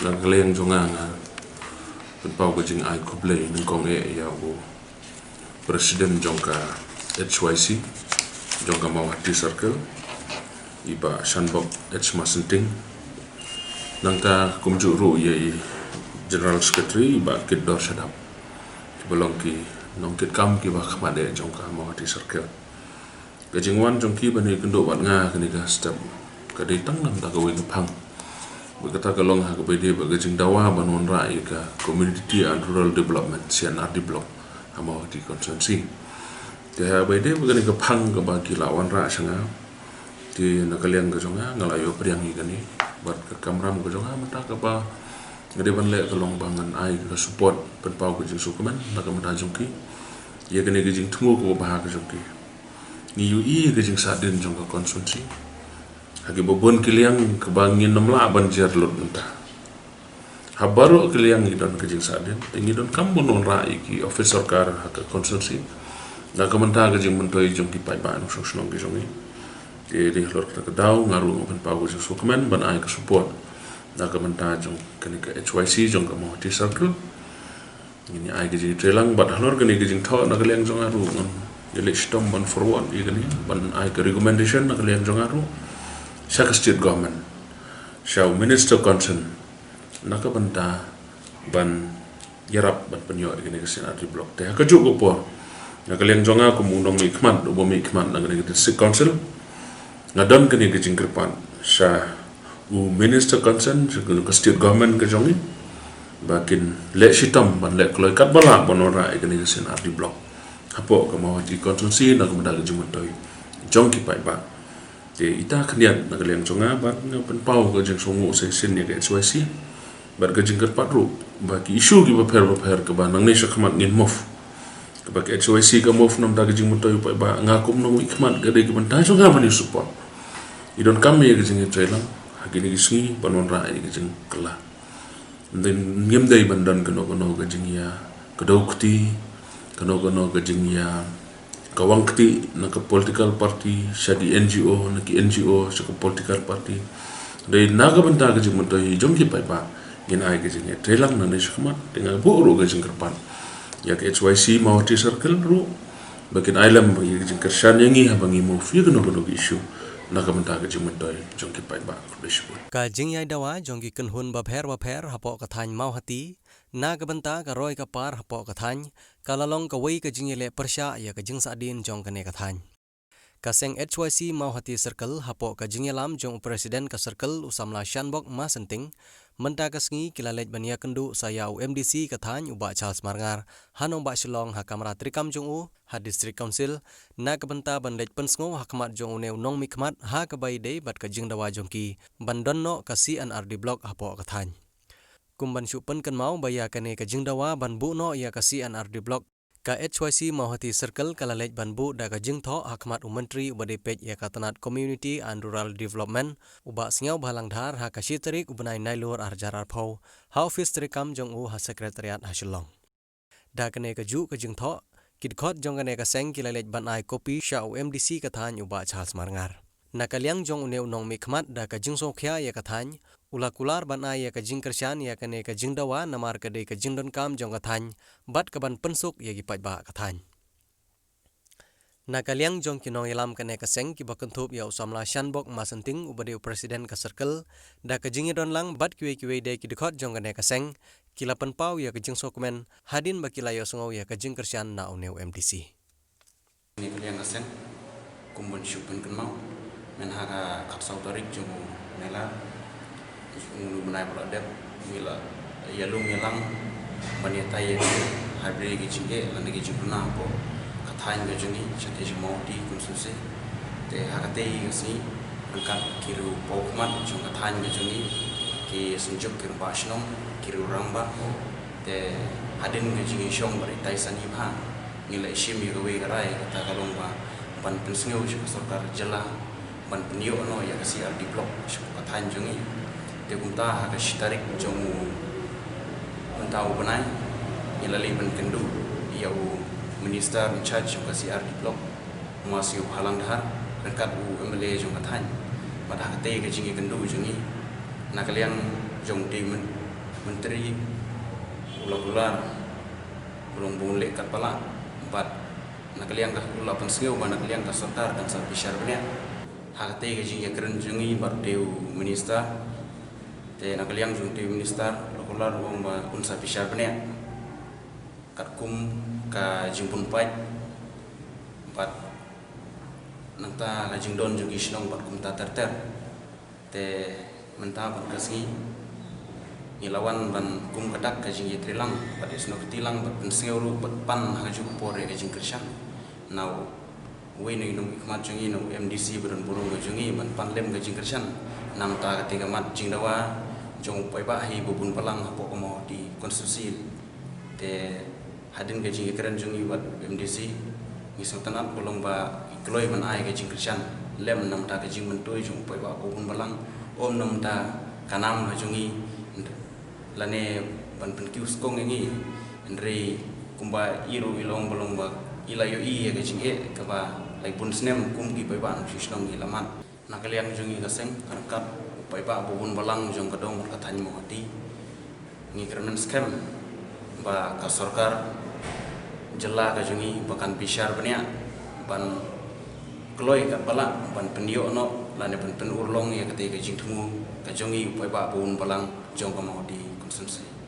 Nagaleng jonga nga pau ka jing ai kublay ng kong ya wo Presiden jongka HYC jongka Mawati Circle iba Shanbok H Masenting nangta kumju ru ye General Secretary iba Kit Dor Shadap belong ki nong kit kam ki ba khamade jongka Mawati Circle kajingwan jongki bani kendo bat nga kani ka step kadai tang nam ta gawe ngapang berkata kalong ha kabede ba gajing dawa banon rai ka Community and Rural Development CNRD block Mawati constituency dia bede begani ka phang ka ba ki lawan ra sanga ti nakalian ka jonga ngalayo priang i kani bat ka kamram ka jonga mata ka ba ngade ban le ka long bangan ai ka support pen pau ka jing sukuman na ka mata jongki ye kani ka jing thumo ko ba ka jongki ni yu i ka jing sadin jong ka constituency hagi bobon kiliang ka bangin namla ban jer lot menta habaro kiliang idon ka jing sadin tingi don kambon on ra ki officer kar ka constituency na ka menta ka jing mentoi jongki pai ba no soslong ki jongi di lor ka daw ngaru pen pau ka jing sukuman ban ai ka support na ka menta jong kani ka HYC jong ka Mawati Circle ini ai ka jing trelang bat halor kani ka jing tho na ka liang jong aru ngon yele stom ban forward i kani ban ai ka recommendation na ka liang jong aru Shaka State Government Shaw Minister concern na ka banta ban yarap ban penyo kani ka CNRD block te ka jugo po na ka liang jong aku mundong mi khmat do mi khmat na kani ka District Council ngadon kani ka jing kerpan sha u minister concern ka state government ka jongi bakin le shitam ban le kloi kat bala bonora ikani ka CNRD block hapo ka Mawati constituency na ka madaga jumantoi jongki pai ba te ita khniat na ka leng jonga bat na pen pau ka jing songu se sin ya ka HYC bar ka jing kerpat ru baki issue ki ba pher ka ba nang ne shakmat ngin mof ka ba ka HYC ka mof nam da ka jing mutoi pai ba ngakum no ikmat ka de ki ban ta jonga ban support idon kami ka jing trailang hagini gisngi banon ra ai gijing kala then ngem dai bandan kano gajing ya kadokti kano gajing ya kawangti na ka political party shadi NGO na ki NGO sa ka political party dai naga banta gajing muntai jongki pai ba yin ai gajing ya trelang na ne shkmat dengan bu ro gajing kerpan ya ka HYC Mawati Circle ru bakin ailam bagi gajing kershan yangi habangi mo fi kano issue nakamenta ka jing mentoy jongki pai ba kudishbul ka jing yai dawa jongki kenhun bapher hapo ka thany Mawati na ka benta ka roi ka par hapo ka thany kalalong ka wei ka jing le persha ya ka jing sadin jong ka ne ka thany kaseng HYC Mawati Circle hapo ka jing yalam jong presiden ka circle usamla Shanbok Masenting menta ka sngi kilalej bania kendu sayau MDC ka thany uba Charles Marngar hanong ba shilong ha kamera trikam jong u ha district council na ka benta bandej pensngo ha khamat jong uneu nong mi khmat ha ka bai de bat ka jing dawa jongki bandonno ka CNRD block hapo ka thany kumban shupen kan mau baya kane ka jing dawa ban bu no ya ka CNRD block ka HYC Mawati Circle kalalej ban bu da ka jing tho ha khamat menteri uba depej ya ka tanat Community and Rural Development uba singaw balang dhar ha ka shitarik ubanai nailur arjarar phau ha office trikam jong u ha secretariat ha shillong da kane ka ju ka jing tho kidkhot jong kane ka seng kilalej ban ai copy sha MDC ka thany uba Charles Marngar nakaliang jong uneu nong mi khmat da ka jing so khya ya ka thany ulakular ban ai ya ka jing kershan ya kane ka jing dawa namar ka de ka jing don kam jong ka thany bat ka ban pensuk ya gi pai ba ka thany nakaliang jong kinong yalam kane ka seng ki bakanthup ya usamla Shanbok Masenting ubade presiden ka circle da ka jing don lang bat kiwe de ki dikhot jong kane ka seng kilapan pau ya ka jing sokmen hadin bakilayo sungau ya ka jing kershan na uneu MDC ni kaliang ka seng kumbon shupen kan mau men hara kapsau tarik jong nela unu benai produk mila yalung yalang banita ye hybrid gi chinge lan gi jibuna po kathain ga jungi chate jmoti kunsu te hakate gi angkat kiru pokman jong kathain ga jungi ki sunjuk kir bashnong kiru ramba te hadin ga jungi shong baritai sani bha ngila ishim yu gawe garai kata kalong ba ban pensngo shi sarkar jala ban penyo no ya kasi di blok shi kathain jungi te kunta ha ka shitarik jong mentau benai ilali ban kendu yau minister in charge of CRD block masih halang dhar dekat MLA jong kathain pada hate ke jingi kendu jungi nakaliang jong tim menteri ular belum boleh kat pala empat nakaliang kah ulah penseu ba nakaliang kah sarkar dan sa bishar benya hate gaji ya keren jungi bardeu minister te nakaliang jung te minister ular wong ba unsa bishar benya kat kum ka jimpun pai empat nanta ka jingdon jungi sinong bat kum ta terter te menta ban kasngi ilawan ban kum kadak ka jingi trilang pada sno tilang bat penseuru bat pan haju pore ka jing krishan now we ni nung ikmat jungi no MDC beron burung ka jungi ban pan lem ka jing krishan nam ta ka tiga mat jing dawa jong pai ba hi bubun palang hapo ko mo di konstitusi te hadin ka jingi keren jungi bat MDC ngisotanat bolong ba kloi man ai ka jing krishan lem nam ta ka jing mentoi jong pai ba bubun palang om nam ta kanam ka jungi lane ban penkius kong ngi ndre kumba iru ilong bolong ba ilayo i ga jing ka ba lai pun snem kum gi pai ban shishnong gi laman nakaliang jungi gaseng karkat pai ba bubun balang jong kadong ka than mo hati ngi kermen scam ba ka sarkar jela ka jungi bakan bishar bania ban kloi ka bala ban pendio no lane ban penurlong ya ka te ga jing thumu ka jungi pai ba bubun balang jong ka mo di konsumsi